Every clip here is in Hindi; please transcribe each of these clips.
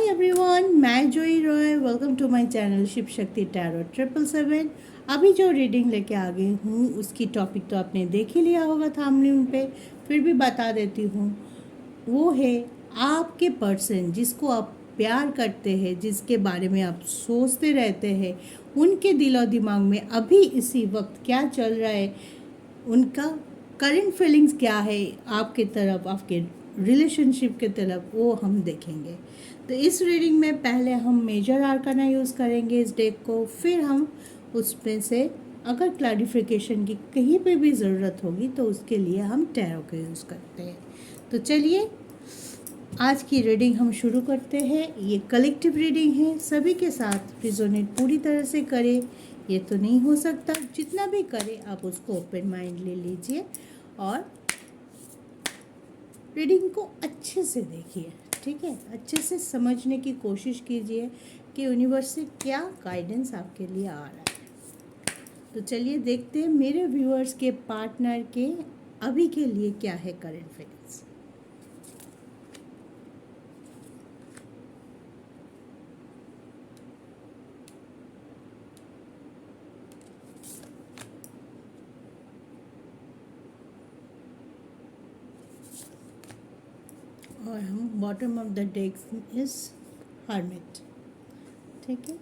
एवरीवन, मैं Joy Roy. Welcome to my channel Shiv Shakti tarot 777। अभी जो रीडिंग लेके आ गई हूँ उसकी टॉपिक तो आपने देख ही लिया होगा थंबनेल पे, फिर भी बता देती हूँ। वो है आपके पर्सन जिसको आप प्यार करते हैं, जिसके बारे में आप सोचते रहते हैं, उनके दिलो दिमाग में अभी इसी वक्त क्या चल रहा है, उनका करंट फीलिंग्स क्या है आपके तरफ, आपके रिलेशनशिप के तरफ, वो हम देखेंगे। तो इस रीडिंग में पहले हम मेजर आर्काना यूज़ करेंगे इस डेक को, फिर हम उसमें से अगर क्लैरिफिकेशन की कहीं पे भी ज़रूरत होगी तो उसके लिए हम टैरो का यूज़ करते हैं। तो चलिए आज की रीडिंग हम शुरू करते हैं। ये कलेक्टिव रीडिंग है, सभी के साथ रिजोनेट पूरी तरह से करें ये तो नहीं हो सकता, जितना भी करें आप उसको ओपन माइंड ले लीजिए और रीडिंग को अच्छे से देखिए। ठीक है, अच्छे से समझने की कोशिश कीजिए कि यूनिवर्स से क्या गाइडेंस आपके लिए आ रहा है। तो चलिए देखते हैं मेरे व्यूअर्स के पार्टनर के अभी के लिए क्या है करंट फीलिंग्स। और हम bottom of the deck is hermit. ठीक है,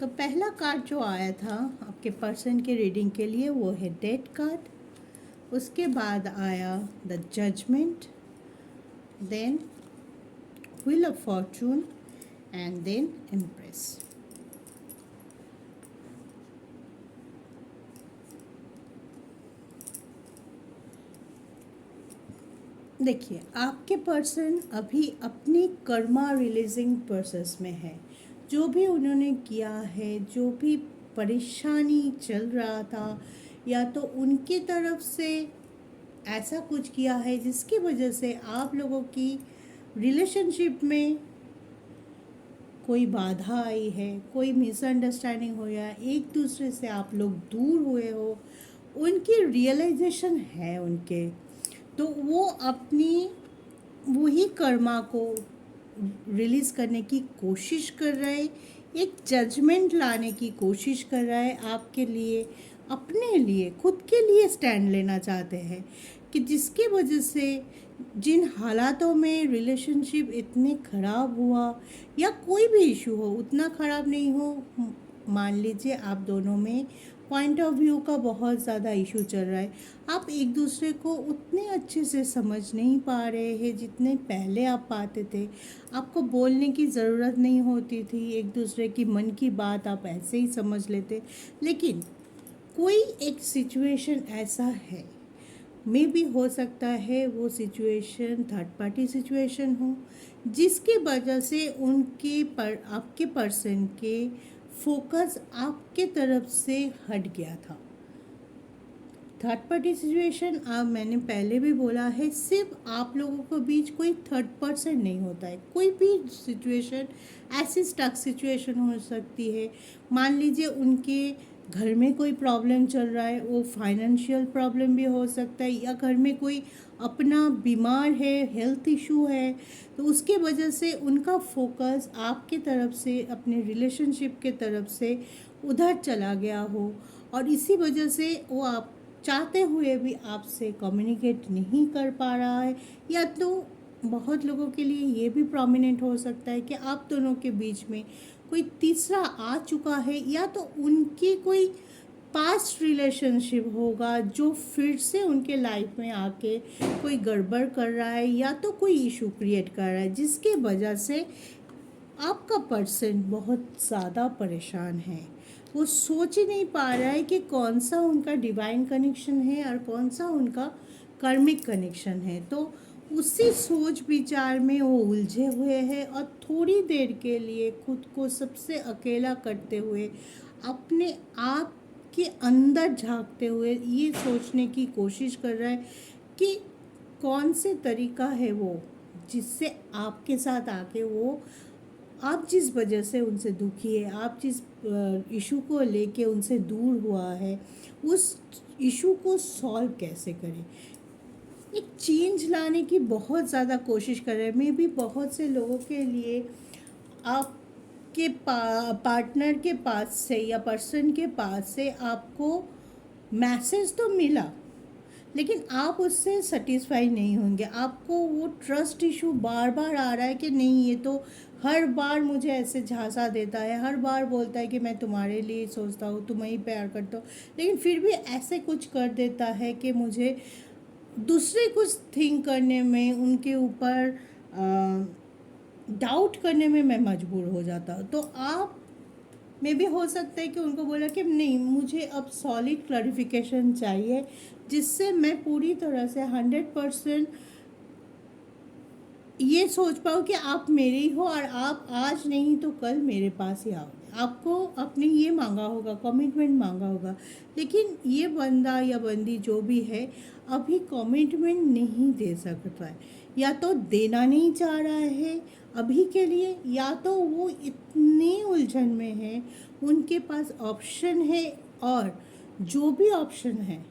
तो पहला कार्ड जो आया था आपके पर्सन के रीडिंग के लिए वो है डेथ कार्ड। उसके बाद आया the judgement, then wheel of fortune and then empress. देखिए आपके पर्सन अभी अपनी कर्मा रिलीजिंग प्रोसेस में है। जो भी उन्होंने किया है, जो भी परेशानी चल रहा था, या तो उनकी तरफ से ऐसा कुछ किया है जिसकी वजह से आप लोगों की रिलेशनशिप में कोई बाधा आई है, कोई मिसअंडरस्टैंडिंग हो या एक दूसरे से आप लोग दूर हुए हो, उनकी रियलाइजेशन है उनके। तो वो अपनी वही कर्मा को रिलीज़ करने की कोशिश कर रहा है, एक जजमेंट लाने की कोशिश कर रहा है आपके लिए, अपने लिए, खुद के लिए स्टैंड लेना चाहते हैं कि जिसकी वजह से जिन हालातों में रिलेशनशिप इतने ख़राब हुआ या कोई भी इशू हो, उतना ख़राब नहीं हो, मान लीजिए आप दोनों में पॉइंट ऑफ व्यू का बहुत ज़्यादा इशू चल रहा है, आप एक दूसरे को उतने अच्छे से समझ नहीं पा रहे हैं जितने पहले आप पाते थे। आपको बोलने की ज़रूरत नहीं होती थी, एक दूसरे की मन की बात आप ऐसे ही समझ लेते। लेकिन कोई एक सिचुएशन ऐसा है, मे भी हो सकता है वो सिचुएशन थर्ड पार्टी सिचुएशन हो, जिसकी वजह से आपके पर्सन के फोकस आपके तरफ से हट गया था। थर्ड पार्टी सिचुएशन, आप मैंने पहले भी बोला है, सिर्फ आप लोगों के बीच कोई थर्ड पर्सन नहीं होता है। कोई भी सिचुएशन ऐसी स्टक सिचुएशन हो सकती है। मान लीजिए उनके घर में कोई प्रॉब्लम चल रहा है, वो फाइनेंशियल प्रॉब्लम भी हो सकता है, या घर में कोई अपना बीमार है, हेल्थ इशू है, तो उसके वजह से उनका फोकस आपके तरफ से, अपने रिलेशनशिप के तरफ से उधर चला गया हो, और इसी वजह से वो आप चाहते हुए भी आपसे कम्युनिकेट नहीं कर पा रहा है। या तो बहुत लोगों के लिए ये भी प्रोमिनेंट हो सकता है कि आप दोनों के बीच में कोई तीसरा आ चुका है, या तो उनकी कोई पास्ट रिलेशनशिप होगा जो फिर से उनके लाइफ में आके कोई गड़बड़ कर रहा है, या तो कोई इशू क्रिएट कर रहा है जिसके वजह से आपका पर्सन बहुत ज़्यादा परेशान है। वो सोच ही नहीं पा रहा है कि कौन सा उनका डिवाइन कनेक्शन है और कौन सा उनका कर्मिक कनेक्शन है। तो उसी सोच विचार में वो उलझे हुए हैं, और थोड़ी देर के लिए खुद को सबसे अकेला करते हुए, अपने आप के अंदर झांकते हुए ये सोचने की कोशिश कर रहा है कि कौन से तरीका है वो जिससे आपके साथ आके वो, आप जिस वजह से उनसे दुखी है, आप जिस इशू को लेके उनसे दूर हुआ है, उस इशू को सॉल्व कैसे करें। एक चेंज लाने की बहुत ज़्यादा कोशिश कर रहे हैं। मे भी बहुत से लोगों के लिए आपके पार्टनर के पास से या पर्सन के पास से आपको मैसेज तो मिला, लेकिन आप उससे सेटिस्फाई नहीं होंगे। आपको वो ट्रस्ट इशू बार बार आ रहा है कि नहीं, ये तो हर बार मुझे ऐसे झांसा देता है, हर बार बोलता है कि मैं तुम्हारे लिए सोचता हूँ, तुम्हें ही प्यार करता हूँ, लेकिन फिर भी ऐसे कुछ कर देता है कि मुझे दूसरे कुछ थिंक करने में, उनके ऊपर डाउट करने में मैं मजबूर हो जाता हूँ। तो आप में भी हो सकता है कि उनको बोला कि नहीं, मुझे अब सॉलिड क्लैरिफिकेशन चाहिए, जिससे मैं पूरी तरह से 100% ये सोच पाओ कि आप मेरे ही हो और आप आज नहीं तो कल मेरे पास ही आओगे। आपको अपने ये मांगा होगा, कमिटमेंट मांगा होगा, लेकिन ये बंदा या बंदी जो भी है अभी कमिटमेंट नहीं दे सकता है। या तो देना नहीं चाह रहा है अभी के लिए, या तो वो इतने उलझन में है, उनके पास ऑप्शन है और जो भी ऑप्शन है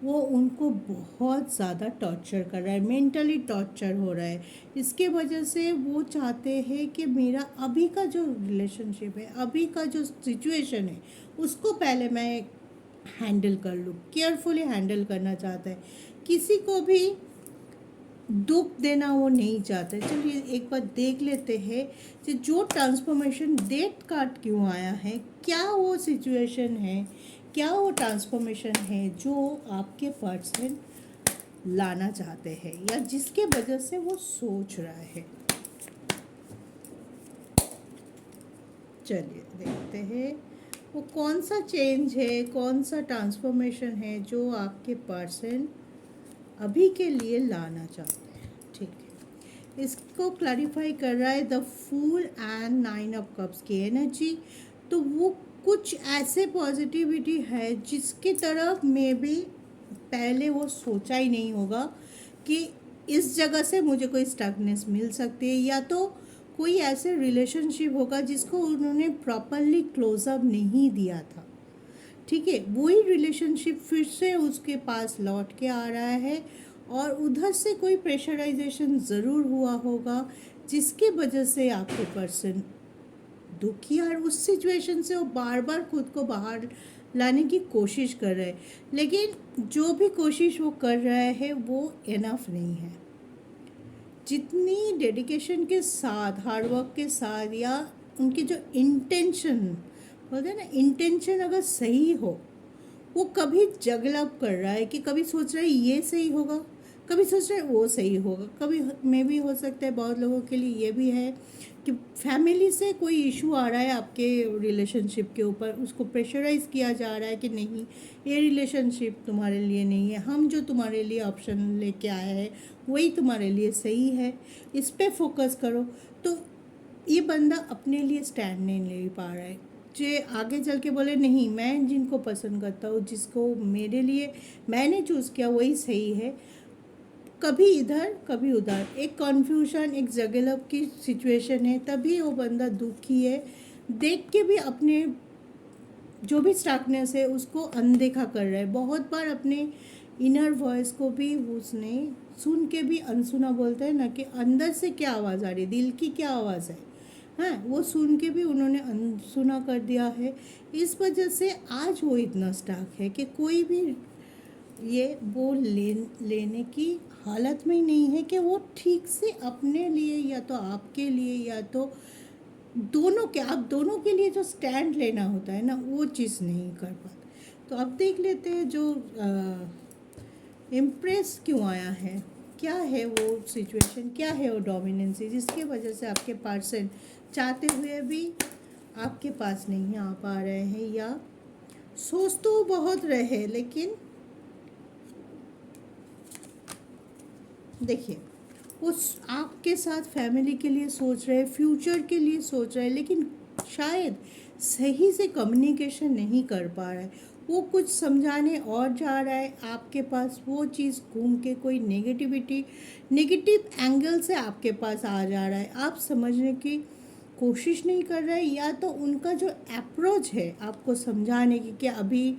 वो उनको बहुत ज़्यादा टॉर्चर कर रहा है, मेंटली टॉर्चर हो रहा है। इसके वजह से वो चाहते हैं कि मेरा अभी का जो रिलेशनशिप है, अभी का जो सिचुएशन है, उसको पहले मैं हैंडल कर लूँ, केयरफुली हैंडल करना चाहता है। किसी को भी दुख देना वो नहीं चाहते। चलिए एक बार देख लेते हैं कि जो ट्रांसफॉर्मेशन डेट कार्ड क्यों आया है, क्या वो सिचुएशन है, क्या वो ट्रांसफॉर्मेशन है जो आपके पर्सन लाना चाहते हैं या जिसके वजह से वो सोच रहा है। चलिए देखते हैं वो कौन सा चेंज है, कौन सा ट्रांसफॉर्मेशन है जो आपके पर्सन अभी के लिए लाना चाहते हैं। ठीक है, इसको क्लैरिफाई कर रहा है the fool and 9 of cups की एनर्जी। तो वो कुछ ऐसे पॉजिटिविटी है जिसकी तरफ में भी पहले वो सोचा ही नहीं होगा कि इस जगह से मुझे कोई स्टकनेस मिल सकती है, या तो कोई ऐसे रिलेशनशिप होगा जिसको उन्होंने प्रॉपरली क्लोजअप नहीं दिया था। ठीक है, वही रिलेशनशिप फिर से उसके पास लौट के आ रहा है और उधर से कोई प्रेशराइजेशन ज़रूर हुआ होगा जिसके वजह से आपके पर्सन दुखी और उस सिचुएशन से वो बार बार खुद को बाहर लाने की कोशिश कर रहे हैं, लेकिन जो भी कोशिश वो कर रहा है वो इनफ नहीं है। जितनी डेडिकेशन के साथ, हार्डवर्क के साथ, या उनकी जो इंटेंशन बोलते हैं ना, इंटेंशन अगर सही हो, वो कभी जगलब कर रहा है कि कभी सोच रहा है ये सही होगा, कभी सोच रहा है वो सही होगा, कभी में भी हो सकता है बहुत लोगों के लिए ये भी है कि फैमिली से कोई इशू आ रहा है आपके रिलेशनशिप के ऊपर, उसको प्रेशराइज किया जा रहा है कि नहीं, ये रिलेशनशिप तुम्हारे लिए नहीं है, हम जो तुम्हारे लिए ऑप्शन लेके आए हैं वही तुम्हारे लिए सही है, इस पर फोकस करो। तो ये बंदा अपने लिए स्टैंड नहीं ले पा रहा है, जे आगे चल के बोले नहीं, मैं जिनको पसंद करता हूँ, जिसको मेरे लिए मैंने चूज़ किया वही सही है। कभी इधर कभी उधर, एक कन्फ्यूजन, एक जगलब की सिचुएशन है, तभी वो बंदा दुखी है। देख के भी अपने जो भी स्टार्कनेस है उसको अनदेखा कर रहा है। बहुत बार अपने इनर वॉइस को भी उसने सुन के भी अनसुना बोलते हैं ना, कि अंदर से क्या आवाज़ आ रही है, दिल की क्या आवाज़ है, हाँ, वो सुन के भी उन्होंने अनसुना कर दिया है। इस वजह से आज वो इतना स्टार्क है कि कोई भी ये वो लेने की हालत में ही नहीं है कि वो ठीक से अपने लिए या तो आपके लिए या तो दोनों के, आप दोनों के लिए जो स्टैंड लेना होता है ना, वो चीज़ नहीं कर पाते। तो अब देख लेते हैं जो इम्प्रेस क्यों आया है, क्या है वो सिचुएशन, क्या है वो डोमिनेंसी जिसकी वजह से आपके पर्सन चाहते हुए भी आपके पास नहीं आ पा रहे हैं, या सोच तो बहुत रहे लेकिन देखिए वो आपके साथ फैमिली के लिए सोच रहे, फ्यूचर के लिए सोच रहे, लेकिन शायद सही से कम्युनिकेशन नहीं कर पा रहा है। वो कुछ समझाने और जा रहा है, आपके पास वो चीज़ घूम के कोई नेगेटिव एंगल से आपके पास आ जा रहा है। आप समझने की कोशिश नहीं कर रहे, या तो उनका जो अप्रोच है आपको समझाने की कि अभी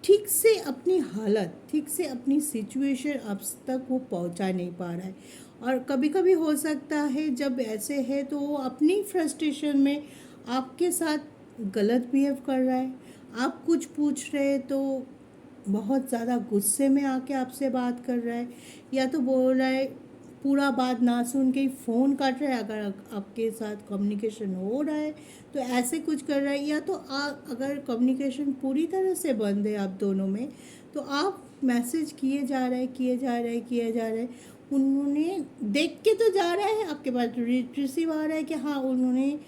ठीक से अपनी हालत, ठीक से अपनी सिचुएशन अब तक वो पहुंचा नहीं पा रहा है। और कभी कभी हो सकता है जब ऐसे है तो वो अपनी फ्रस्ट्रेशन में आपके साथ गलत बिहेव कर रहा है। आप कुछ पूछ रहे तो बहुत ज़्यादा गुस्से में आके आपसे बात कर रहा है, या तो बोल रहा है पूरा बात ना सुन के ही फ़ोन काट रहा है। अगर आपके साथ कम्युनिकेशन हो रहा है तो ऐसे कुछ कर रहा है, या तो अगर कम्युनिकेशन पूरी तरह से बंद है आप दोनों में, तो आप मैसेज किए जा रहे हैं किए जा रहे हैं किए जा रहे हैं, उन्होंने देख के तो जा रहा है, आपके पास रिसीव आ रहा है कि हाँ उन्होंने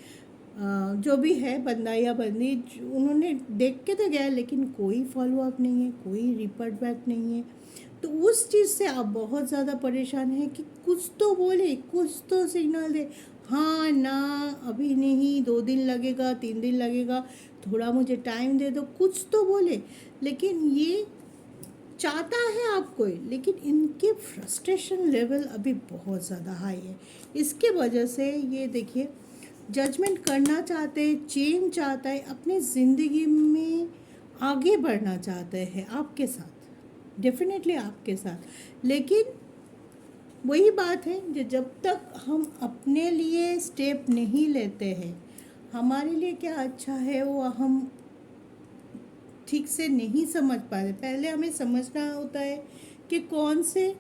जो भी है बंदा या बंदी उन्होंने देख के तो गया, लेकिन कोई फॉलो अप नहीं है, कोई रिपोर्ट बैक नहीं है। तो उस चीज़ से आप बहुत ज़्यादा परेशान हैं कि कुछ तो बोले, कुछ तो सिग्नल दे, हाँ ना अभी नहीं, 2 दिन लगेगा, 3 दिन लगेगा, थोड़ा मुझे टाइम दे दो, कुछ तो बोले। लेकिन ये चाहता है आपको, लेकिन इनके फ्रस्ट्रेशन लेवल अभी बहुत ज़्यादा हाई है। इसके वजह से ये देखिए जजमेंट करना चाहते हैं, चेंज चाहता है, अपनी ज़िंदगी में आगे बढ़ना चाहते हैं आपके साथ, डेफिनेटली आपके साथ। लेकिन वही बात है कि जब तक हम अपने लिए स्टेप नहीं लेते हैं, हमारे लिए क्या अच्छा है वो हम ठीक से नहीं समझ पाते। पहले हमें समझना होता है कि कौन से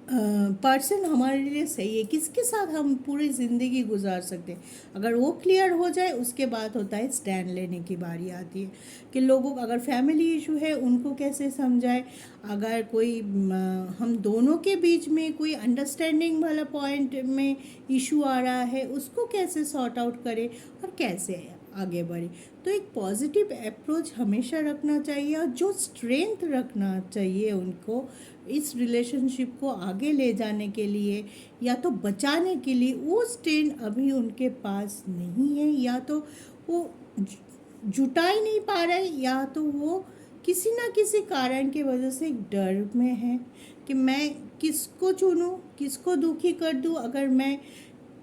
पर्सन हमारे लिए सही है, किसके साथ हम पूरी ज़िंदगी गुजार सकते हैं। अगर वो क्लियर हो जाए उसके बाद होता है स्टैंड लेने की बारी आती है कि लोगों को अगर फैमिली इशू है उनको कैसे समझाए, अगर कोई हम दोनों के बीच में कोई अंडरस्टैंडिंग वाला पॉइंट में इशू आ रहा है उसको कैसे सॉर्ट आउट करें और कैसे आगे बढ़े। तो एक पॉजिटिव अप्रोच हमेशा रखना चाहिए, और जो स्ट्रेंथ रखना चाहिए उनको इस रिलेशनशिप को आगे ले जाने के लिए या तो बचाने के लिए, वो स्ट्रेंथ अभी उनके पास नहीं है, या तो वो जुटा ही नहीं पा रहे, या तो वो किसी ना किसी कारण की वजह से एक डर में है कि मैं किसको चुनूं, किसको दुखी कर दूं। अगर मैं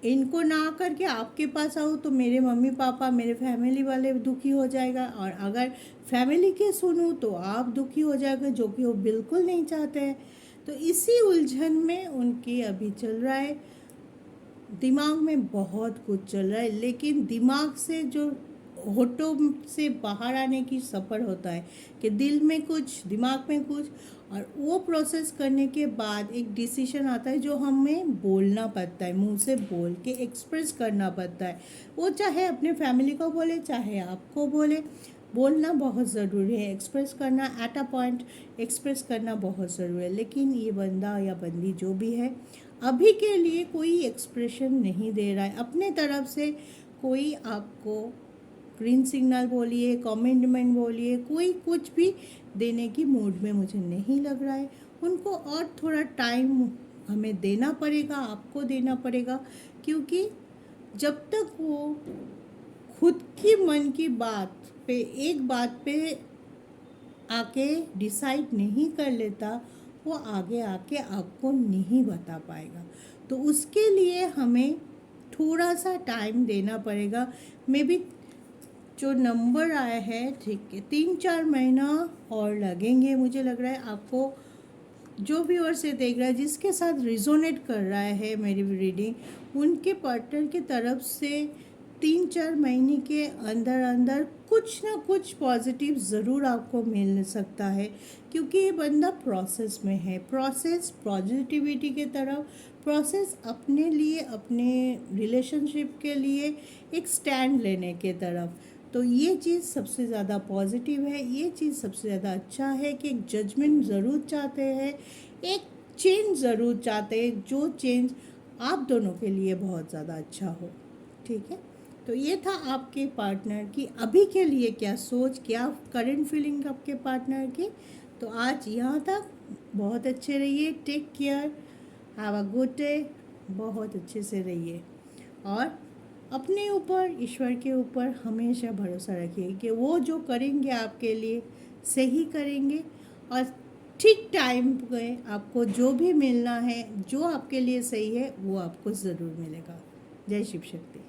इनको ना करके आपके पास आऊँ तो मेरे मम्मी पापा मेरे फैमिली वाले दुखी हो जाएगा, और अगर फैमिली के सुनूँ तो आप दुखी हो जाएगा, जो कि वो बिल्कुल नहीं चाहते हैं। तो इसी उलझन में उनकी अभी चल रहा है, दिमाग में बहुत कुछ चल रहा है, लेकिन दिमाग से जो होठों से बाहर आने की सफ़र होता है कि दिल में कुछ, दिमाग में कुछ, और वो प्रोसेस करने के बाद एक डिसीजन आता है जो हमें बोलना पड़ता है, मुंह से बोल के एक्सप्रेस करना पड़ता है। वो चाहे अपने फैमिली को बोले चाहे आपको बोले, बोलना बहुत ज़रूरी है, एक्सप्रेस करना एट अ पॉइंट एक्सप्रेस करना बहुत ज़रूरी है। लेकिन ये बंदा या बंदी जो भी है अभी के लिए कोई एक्सप्रेशन नहीं दे रहा है अपने तरफ से। कोई आपको ग्रीन सिग्नल बोलिए, कमेंटमेंट बोलिए, कोई कुछ भी देने की मूड में मुझे नहीं लग रहा है। उनको और थोड़ा टाइम हमें देना पड़ेगा, आपको देना पड़ेगा, क्योंकि जब तक वो खुद की मन की बात पे, एक बात पे आके डिसाइड नहीं कर लेता, वो आगे आके आपको नहीं बता पाएगा। तो उसके लिए हमें थोड़ा सा टाइम देना पड़ेगा। मे बी जो नंबर आया है, ठीक है, 3-4 महीना और लगेंगे मुझे लग रहा है। आपको जो व्यूअर से देख रहा है, जिसके साथ रिजोनेट कर रहा है मेरी रीडिंग, उनके पार्टनर की तरफ से 3-4 महीने के अंदर अंदर कुछ ना कुछ पॉजिटिव ज़रूर आपको मिल सकता है, क्योंकि ये बंदा प्रोसेस में है, प्रोसेस पॉजिटिविटी के तरफ, प्रोसेस अपने लिए, अपने रिलेशनशिप के लिए एक स्टैंड लेने के तरफ। तो ये चीज़ सबसे ज़्यादा पॉजिटिव है, ये चीज़ सबसे ज़्यादा अच्छा है कि एक जजमेंट ज़रूर चाहते हैं, एक चेंज ज़रूर चाहते हैं, जो चेंज आप दोनों के लिए बहुत ज़्यादा अच्छा हो। ठीक है, तो ये था आपके पार्टनर की अभी के लिए क्या सोच, क्या करंट फीलिंग आपके पार्टनर की। तो आज यहाँ तक, बहुत अच्छे रहिए, take care, have a good day, बहुत अच्छे से रहिए, और अपने ऊपर, ईश्वर के ऊपर हमेशा भरोसा रखिए कि वो जो करेंगे आपके लिए सही करेंगे, और ठीक टाइम पे आपको जो भी मिलना है, जो आपके लिए सही है, वो आपको ज़रूर मिलेगा। जय शिव शक्ति।